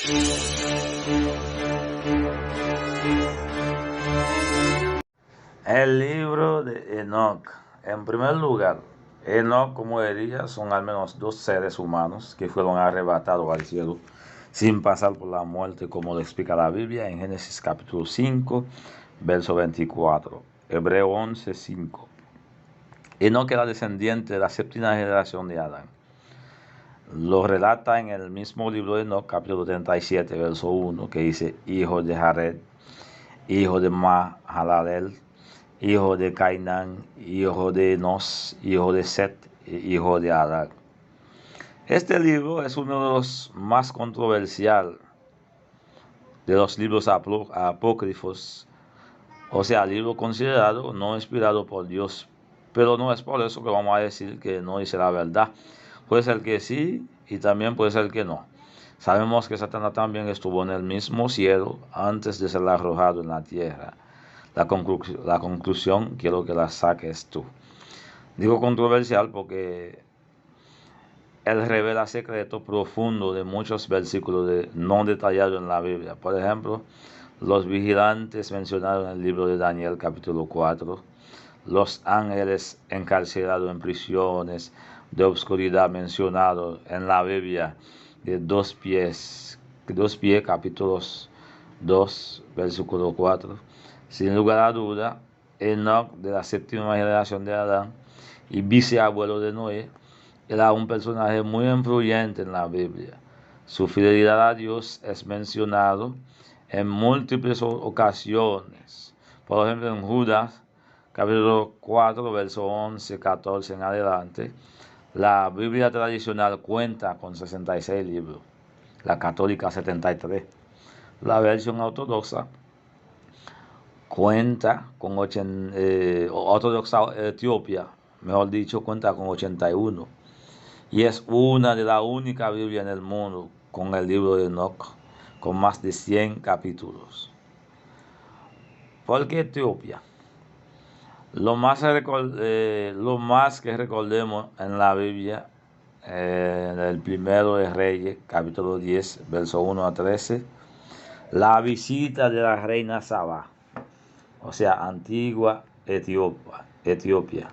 El libro de Enoc. En primer lugar, Enoc, como Elías, son al menos dos seres humanos que fueron arrebatados al cielo sin pasar por la muerte, como lo explica la Biblia en Génesis capítulo 5, verso 24, Hebreo 11, 5. Enoc era descendiente de la séptima generación de Adán. Lo relata en el mismo libro de Enoc, capítulo 37, verso 1, que dice: hijo de Jared, hijo de Mahalalel, hijo de Cainán, hijo de Enos, hijo de Set, hijo de Adán. Este libro es uno de los más controversiales de los libros apócrifos, o sea, libro considerado no inspirado por Dios, pero no es por eso que vamos a decir que no dice la verdad. Puede ser que sí y también puede ser que no. Sabemos que Satanás también estuvo en el mismo cielo antes de ser arrojado en la tierra. La conclusión quiero que la saques tú. Digo controversial porque él revela secretos profundos de muchos versículos no detallados en la Biblia. Por ejemplo, los vigilantes mencionados en el libro de Daniel capítulo 4, los ángeles encarcelados en prisiones de obscuridad mencionados en la Biblia de dos pies capítulos 2, versículo 4. Sin lugar a duda, Enoc, de la séptima generación de Adán y viceabuelo de Noé, era un personaje muy influyente en la Biblia. Su fidelidad a Dios es mencionado en múltiples ocasiones. Por ejemplo, en Judas, capítulo 4, verso 11, 14 en adelante, la Biblia tradicional cuenta con 66 libros, la católica 73. La versión ortodoxa cuenta con ortodoxa Etiopía, mejor dicho, cuenta con 81. Y es una de las únicas Biblias en el mundo con el libro de Enoc, con más de 100 capítulos. ¿Por qué Etiopía? Lo más que recordemos en la Biblia, en el primero de Reyes, capítulo 10, verso 1 a 13, la visita de la reina Saba, o sea, antigua Etiopía,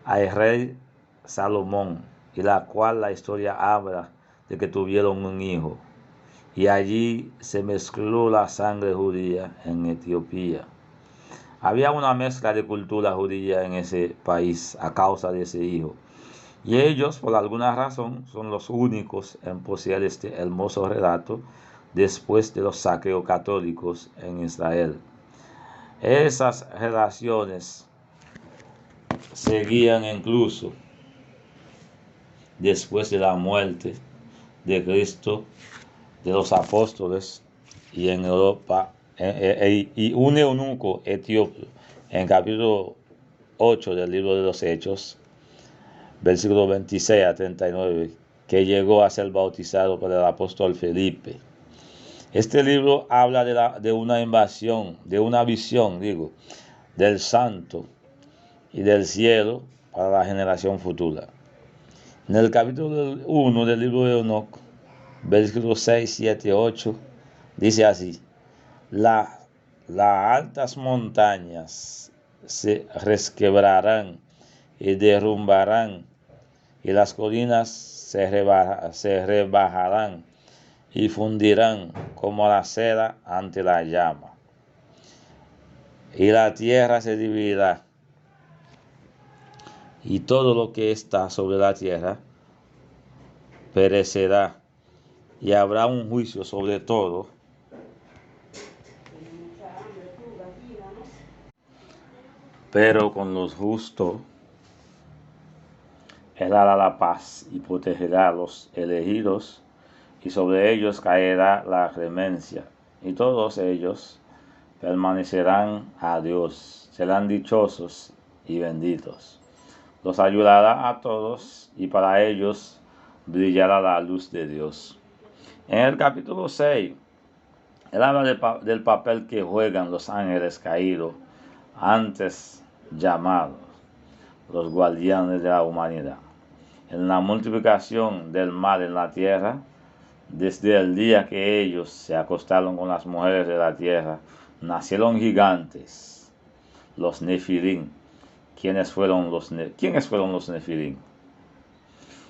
al rey Salomón, y la cual la historia habla de que tuvieron un hijo, y allí se mezcló la sangre judía en Etiopía. Había una mezcla de cultura judía en ese país a causa de ese hijo, y ellos, por alguna razón, son los únicos en poseer este hermoso relato después de los saqueos católicos en Israel. Esas relaciones seguían incluso después de la muerte de Cristo, de los apóstoles, y en Europa, y un eunuco etíope, en capítulo 8 del libro de los Hechos, versículo 26 a 39, que llegó a ser bautizado por el apóstol Felipe. Este libro habla de una invasión, de una visión, del santo y del cielo para la generación futura. En el capítulo 1 del libro de Enoc, versículos 6, 7, 8, dice así: las altas montañas se resquebrarán y derrumbarán, y las colinas se rebajarán y fundirán como la cera ante la llama, y la tierra se dividirá, y todo lo que está sobre la tierra perecerá, y habrá un juicio sobre todo, pero con los justos Él hará la paz y protegerá a los elegidos, y sobre ellos caerá la clemencia, y todos ellos permanecerán a Dios, serán dichosos y benditos. Los ayudará a todos, y para ellos brillará la luz de Dios. En el capítulo 6, él habla del papel que juegan los ángeles caídos, antes llamados los guardianes de la humanidad, en la multiplicación del mal en la tierra, Desde el día que ellos se acostaron con las mujeres de la tierra, nacieron gigantes, los Nefilim. ¿Quiénes fueron los Nefilim?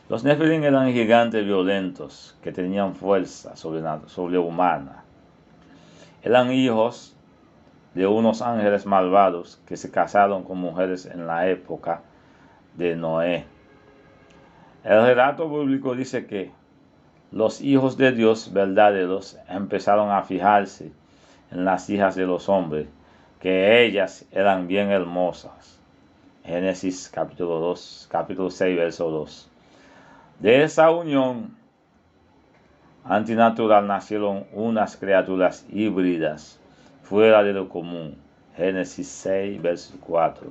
Los Nefilim eran gigantes violentos que tenían fuerza sobrehumana. Eran hijos de unos ángeles malvados que se casaron con mujeres en la época de Noé. El relato bíblico dice que los hijos de Dios verdaderos empezaron a fijarse en las hijas de los hombres, que ellas eran bien hermosas. Génesis capítulo 6, verso 2. De esa unión antinatural nacieron unas criaturas híbridas fuera de lo común. Génesis 6, verso 4.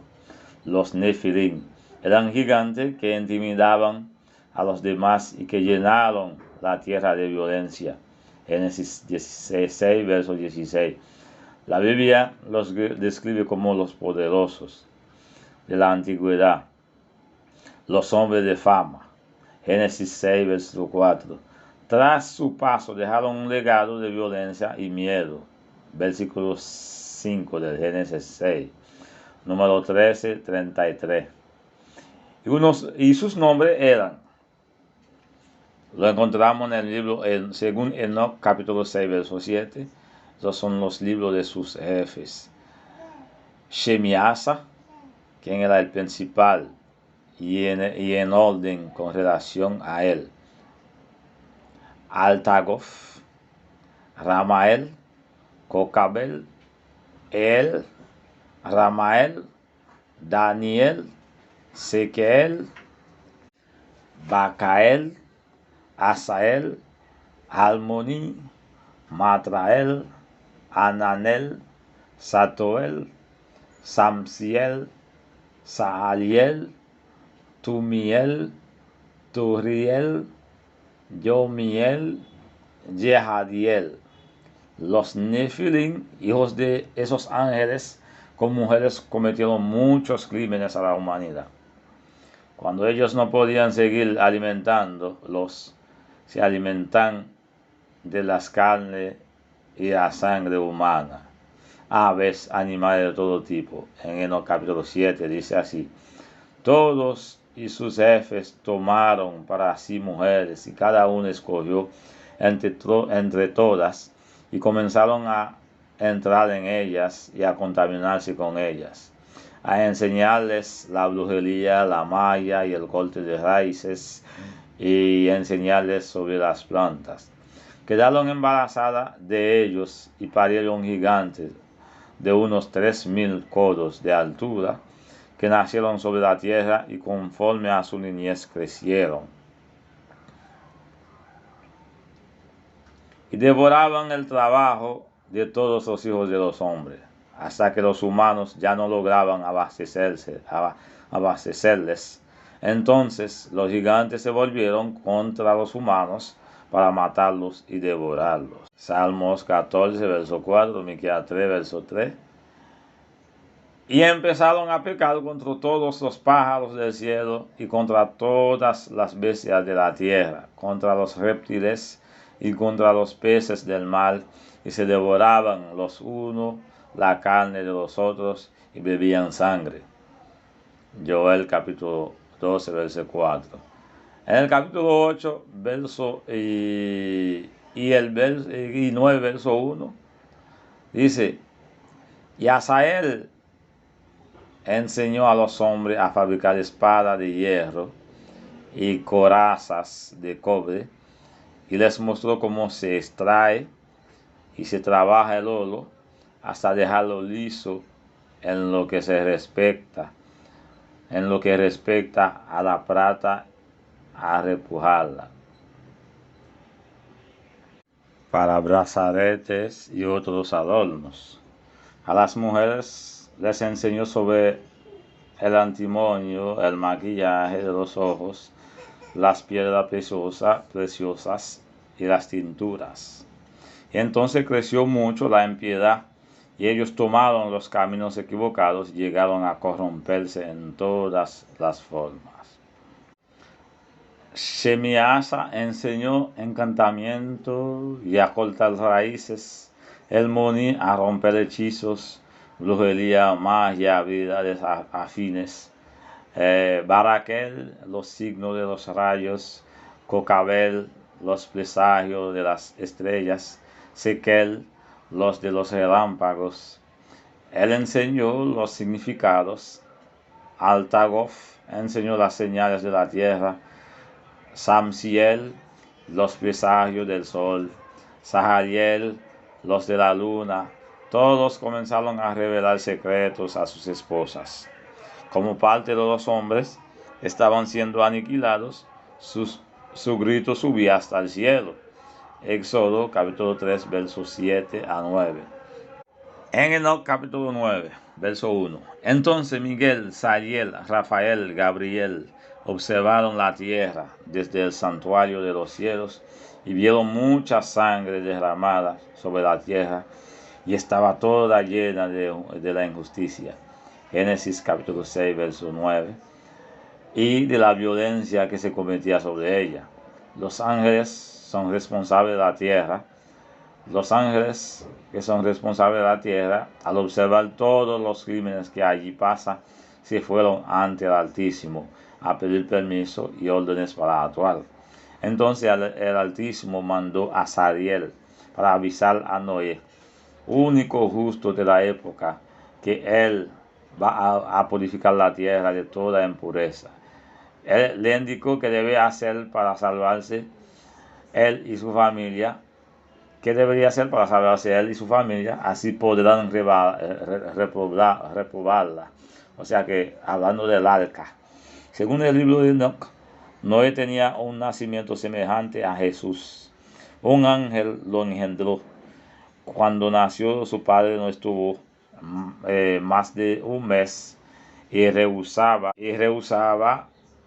Los Nefilim eran gigantes que intimidaban a los demás y que llenaron la tierra de violencia. Génesis 16, verso 16. La Biblia los describe como los poderosos de la antigüedad, los hombres de fama. Génesis 6, verso 4. Tras su paso dejaron un legado de violencia y miedo. Versículo 5 del Génesis 6. Número 13, 33. Y sus nombres eran, lo encontramos en el libro, según Enoc, capítulo 6, verso 7. Esos son los libros de sus jefes. Shemiasa, quien era el principal, y en orden con relación a él. Altagof, Ramael, Cocabel, Ramael, Daniel, Sequel, Bacael, Asael, Almoni, Matrael, Ananel, Satoel, Samsiel, Sahaliel, Tumiel, Turiel, Yomiel, Jehadiel. Los Nefilim, hijos de esos ángeles con mujeres, cometieron muchos crímenes a la humanidad. Cuando ellos no podían seguir alimentándolos, se alimentan de las carnes y la sangre humana, aves, animales de todo tipo. En Enoc capítulo 7 dice así: todos y sus jefes tomaron para sí mujeres, y cada uno escogió entre todas, y comenzaron a entrar en ellas y a contaminarse con ellas, a enseñarles la brujería, la magia y el corte de raíces, y enseñarles sobre las plantas. Quedaron embarazadas de ellos y parieron gigantes de unos 3,000 codos de altura, que nacieron sobre la tierra y conforme a su niñez crecieron. Y devoraban el trabajo de todos los hijos de los hombres, hasta que los humanos ya no lograban abastecerles. Entonces los gigantes se volvieron contra los humanos para matarlos y devorarlos. Salmos 14, verso 4, Miqueas 3, verso 3. Y empezaron a pecar contra todos los pájaros del cielo y contra todas las bestias de la tierra, contra los reptiles y contra los peces del mar, y se devoraban los unos la carne de los otros y bebían sangre. Joel capítulo 12, verso 4. En el capítulo 8, verso y 9, verso 1, dice: y Asael enseñó a los hombres a fabricar espadas de hierro y corazas de cobre, y les mostró cómo se extrae y se trabaja el oro hasta dejarlo liso en lo que respecta a la plata, a repujarla para brazaletes y otros adornos. A las mujeres les enseñó sobre el antimonio, el maquillaje de los ojos, las piedras preciosas y las tinturas. Y entonces creció mucho la impiedad, y ellos tomaron los caminos equivocados y llegaron a corromperse en todas las formas. Shemiasa enseñó encantamiento y a cortar raíces, el Moni a romper hechizos, brujería, magia, habilidades afines. Barakel, los signos de los rayos, Cocabel, los presagios de las estrellas, Sekel, los de los relámpagos. Él enseñó los significados, Altagof enseñó las señales de la tierra, Samsiel, los presagios del sol, Sahariel, los de la luna. Todos comenzaron a revelar secretos a sus esposas. Como parte de los hombres estaban siendo aniquilados, su grito subía hasta el cielo. Éxodo capítulo 3, versos 7 a 9. En Enoc capítulo 9, verso 1. Entonces Miguel, Sariel, Rafael, Gabriel observaron la tierra desde el santuario de los cielos y vieron mucha sangre derramada sobre la tierra y estaba toda llena de la injusticia. Génesis capítulo 6, verso 9. Y de la violencia que se cometía sobre ella. Los ángeles son responsables de la tierra. Los ángeles que son responsables de la tierra, al observar todos los crímenes que allí pasan, se fueron ante el Altísimo a pedir permiso y órdenes para actuar. Entonces el Altísimo mandó a Sariel para avisar a Noé, único justo de la época, que él va a purificar la tierra de toda impureza. Él le indicó que debe hacer para salvarse él y su familia. ¿Qué debería hacer para salvarse él y su familia? Así podrán repoblarla. O sea que, hablando del arca. Según el libro de Enoc, Noé tenía un nacimiento semejante a Jesús. Un ángel lo engendró. Cuando nació, su padre no estuvo más de un mes y rehusaba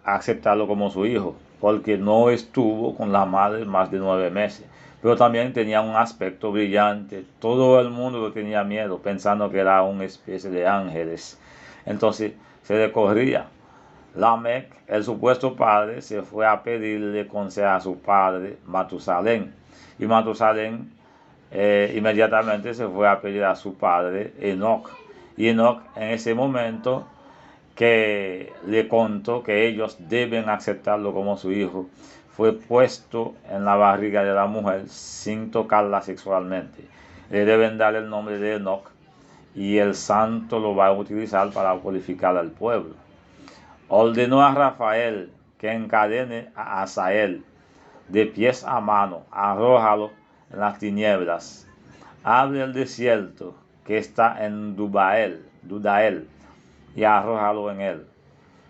aceptarlo como su hijo, porque no estuvo con la madre más de 9 meses. Pero también tenía un aspecto brillante. Todo el mundo le tenía miedo, pensando que era una especie de ángeles. Entonces se le corría. Lamec, el supuesto padre, se fue a pedirle consejo a su padre, Matusalén. Y Matusalén inmediatamente se fue a pedir a su padre, Enoc. Y Enoc, en ese momento que le contó que ellos deben aceptarlo como su hijo, fue puesto en la barriga de la mujer sin tocarla sexualmente. Le deben dar el nombre de Enoc y el santo lo va a utilizar para purificar al pueblo. Ordenó a Rafael que encadene a Asael de pies a mano, arrójalo en las tinieblas. Abre el desierto que está en Dudael, y arrójalo en él.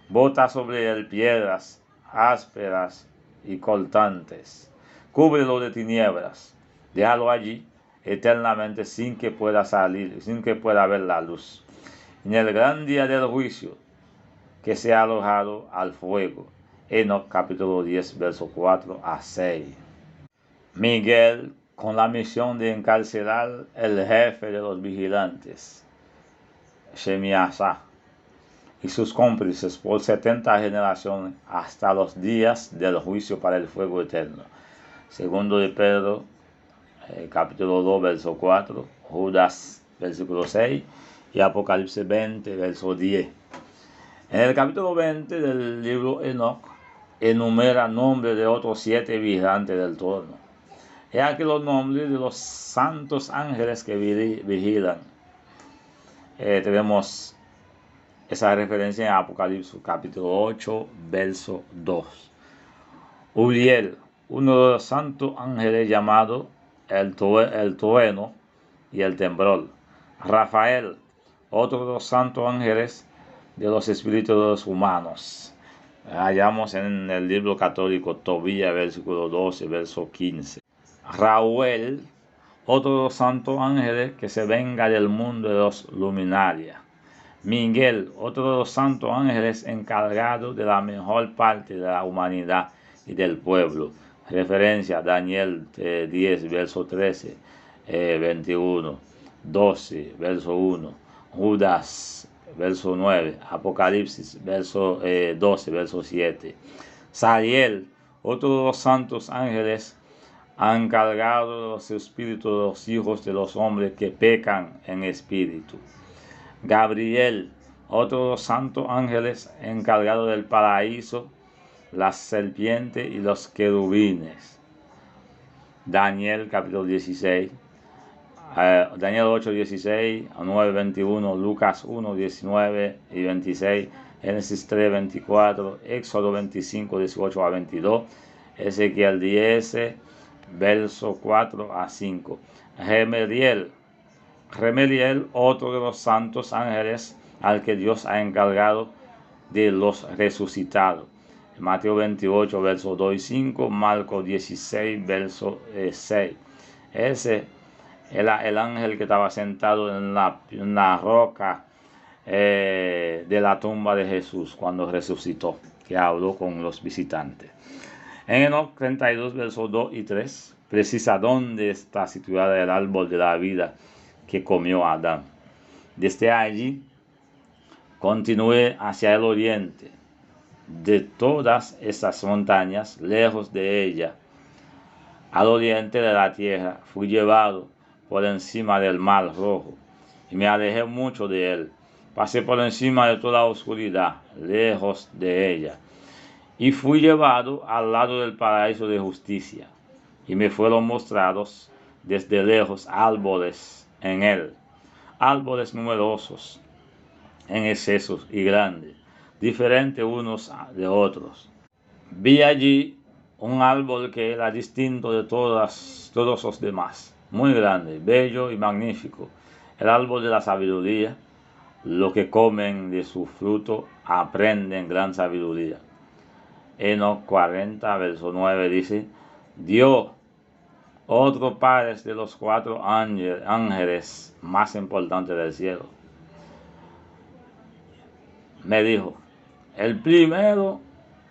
Bota sobre él piedras ásperas y cortantes. Cúbrelo de tinieblas. Déjalo allí eternamente sin que pueda salir, sin que pueda ver la luz. En el gran día del juicio, que sea arrojado al fuego. Enoc capítulo 10, verso 4 a 6. Miguel, con la misión de encarcelar el jefe de los vigilantes, Shemiasa, y sus cómplices por 70 generaciones hasta los días del juicio para el fuego eterno. Segundo de Pedro, capítulo 2, verso 4, Judas, versículo 6, y Apocalipsis 20, verso 10. En el capítulo 20 del libro Enoc, enumera nombres de otros 7 vigilantes del trono. He aquí los nombres de los santos ángeles que vigilan. Tenemos esa referencia en Apocalipsis capítulo 8, verso 2. Uriel, uno de los santos ángeles llamado el trueno y el temblor. Rafael, otro de los santos ángeles de los espíritus de los humanos. Hallamos en el libro católico Tobías, versículo 12, verso 15. Raúl, otro de los santos ángeles que se venga del mundo de los luminarias. Miguel, otro de los santos ángeles encargado de la mejor parte de la humanidad y del pueblo. Referencia Daniel 10, verso 13, 21, 12, verso 1, Judas, verso 9, Apocalipsis, verso 12, verso 7. Sariel, Otro de los santos ángeles ha encargado de los espíritus de los hijos de los hombres que pecan en espíritu. Gabriel, otro de los santos ángeles encargado del paraíso, la serpiente y los querubines. Daniel capítulo 16, Daniel 8, 16, 9, 21, Lucas 1, 19 y 26, Génesis 3, 24, Éxodo 25, 18 a 22, Ezequiel 10, verso 4 a 5. Gemeliel, otro de los santos ángeles al que Dios ha encargado de los resucitados. Mateo 28, verso 2 y 5, Marcos 16, verso 6. Ese era el ángel que estaba sentado en la roca de la tumba de Jesús cuando resucitó, que habló con los visitantes. En Enoc 32, versos 2 y 3, precisa dónde está situado el árbol de la vida que comió Adán. Desde allí, continúe hacia el oriente. De todas estas montañas, lejos de ella, al oriente de la tierra, fui llevado por encima del mar rojo, y me alejé mucho de él. Pasé por encima de toda oscuridad, lejos de ella, y fui llevado al lado del paraíso de justicia, y me fueron mostrados desde lejos árboles en él, árboles numerosos, en exceso y grandes, diferentes unos de otros. Vi allí un árbol que era distinto de todos los demás, muy grande, bello y magnífico, el árbol de la sabiduría. Los que comen de su fruto aprenden gran sabiduría. Enoc 40, verso 9 dice, dio otro padre de los 4 ángeles más importantes del cielo. Me dijo, el primero,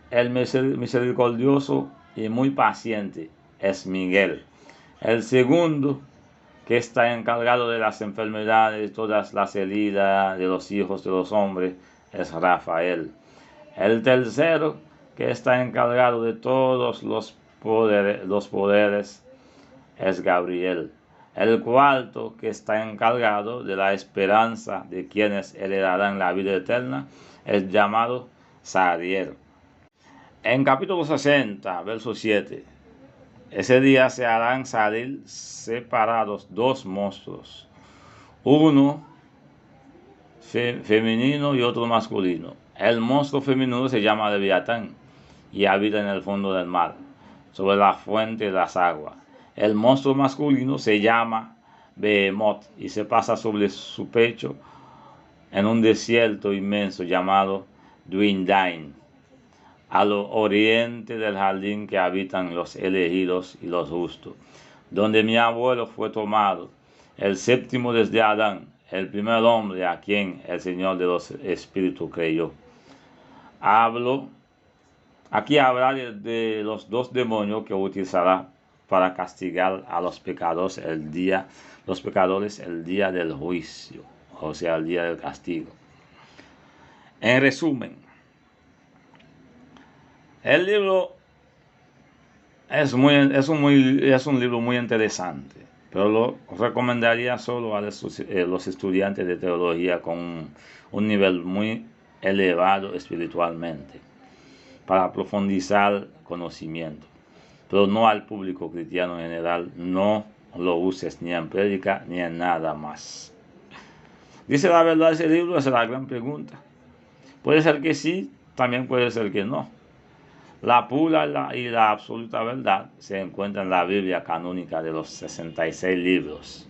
el misericordioso y muy paciente, es Miguel. El segundo, que está encargado de las enfermedades, todas las heridas de los hijos de los hombres, es Rafael. El tercero, que está encargado de todos los poderes, es Gabriel. El cuarto, que está encargado de la esperanza de quienes heredarán la vida eterna, es llamado Sadiel. En capítulo 60, verso 7, ese día se harán salir separados 2 monstruos, uno femenino y otro masculino. El monstruo femenino se llama Leviatán y habita en el fondo del mar, sobre la fuente de las aguas. El monstruo masculino se llama Behemoth y se pasa sobre su pecho en un desierto inmenso llamado Duindain, al oriente del jardín que habitan los elegidos y los justos, donde mi abuelo fue tomado, el séptimo desde Adán, el primer hombre a quien el Señor de los Espíritus creyó. Aquí habla de los 2 demonios que utilizará para castigar a los pecadores el día del juicio, o sea, el día del castigo. En resumen, el libro es un libro muy interesante, pero lo recomendaría solo a los estudiantes de teología con un nivel muy elevado espiritualmente, para profundizar conocimiento, pero no al público cristiano en general. No lo uses ni en prédica ni en nada más. ¿Dice la verdad ese libro? Esa es la gran pregunta. Puede ser que sí, también puede ser que no. La pura y la absoluta verdad se encuentra en la Biblia canónica de los 66 libros.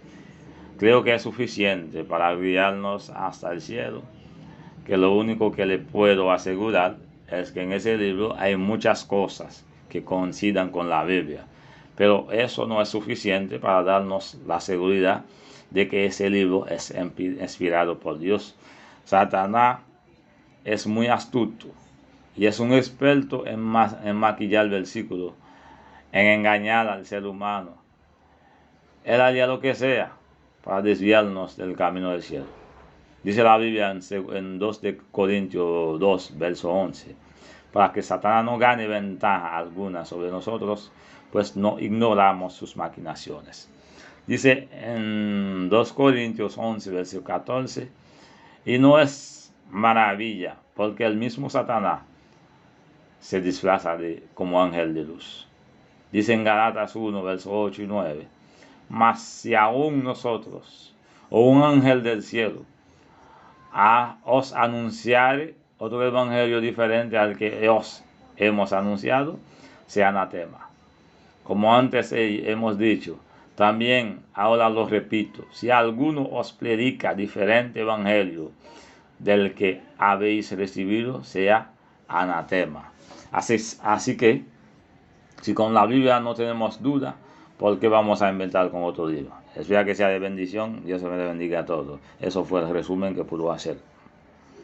Creo que es suficiente para guiarnos hasta el cielo, que lo único que le puedo asegurar es que en ese libro hay muchas cosas que coincidan con la Biblia, pero eso no es suficiente para darnos la seguridad de que ese libro es inspirado por Dios. Satanás es muy astuto y es un experto en maquillar versículos, en engañar al ser humano. Él haría lo que sea para desviarnos del camino del cielo. Dice la Biblia en 2 de Corintios 2, verso 11, para que Satanás no gane ventaja alguna sobre nosotros, pues no ignoramos sus maquinaciones. Dice en 2 Corintios 11, versículo 14, y no es maravilla, porque el mismo Satanás se disfraza como ángel de luz. Dice en Galatas 1, versos 8 y 9, mas si aún nosotros, o un ángel del cielo, os anunciare otro evangelio diferente al que os hemos anunciado, sea anatema. Como antes hemos dicho, también ahora lo repito, si alguno os predica diferente evangelio del que habéis recibido, sea anatema. Así que, si con la Biblia no tenemos duda, ¿por qué vamos a inventar con otro libro? Espero que sea de bendición. Dios me bendiga a todos. Eso fue el resumen que pudo hacer.